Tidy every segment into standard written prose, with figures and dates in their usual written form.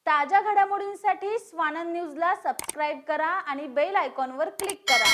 ताज्या घडामोडींसाठी स्वानंद न्यूजला सबस्क्राइब करा आणि बेल आयकॉनवर क्लिक करा।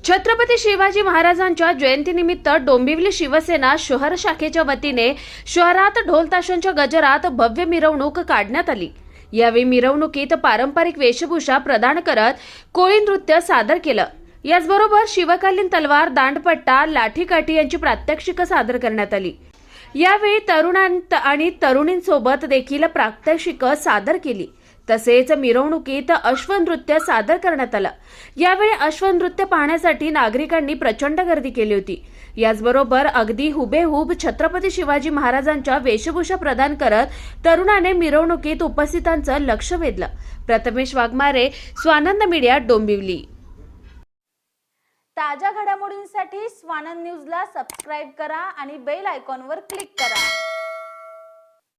छत्रपती शिवाजी महाराजांच्या जयंतीनिमित्त डोंबिवली शिवसेना शहर शाखेच्या वतीने शहरात ढोल ताशांच्या गजरात भव्य मिरवणूक काढण्यात आली। यावेळी मिरवणुकीत पारंपरिक वेशभूषा प्रदान करत कोळी नृत्य सादर केलं। याचबरोबर शिवकालीन तलवार, दांडपट्टा, लाठीकाठी यांची प्रात्यक्षिक सादर करण्यात आली। यावेळी तरुणांत आणि तरुणींसोबत देखील प्रात्यक्षिक सादर केली। तसेच मिरवणुकीत अश्वनृत्य सादर करण्यात आलं। यावेळी अश्वनृत्य पाहण्यासाठी नागरिकांनी प्रचंड गर्दी केली होती। याचबरोबर अगदी हुबेहूब छत्रपती शिवाजी महाराजांच्या वेशभूषा प्रदान करत तरुणाने मिरवणुकीत उपस्थितांचं लक्ष वेधलं। प्रथमेश वाघमारे, स्वानंद मीडिया, डोंबिवली। ताज्या घडामोडींसाठी स्वानंद न्यूजला सबस्क्राइब करा आणि बेल आयकॉनवर क्लिक करा।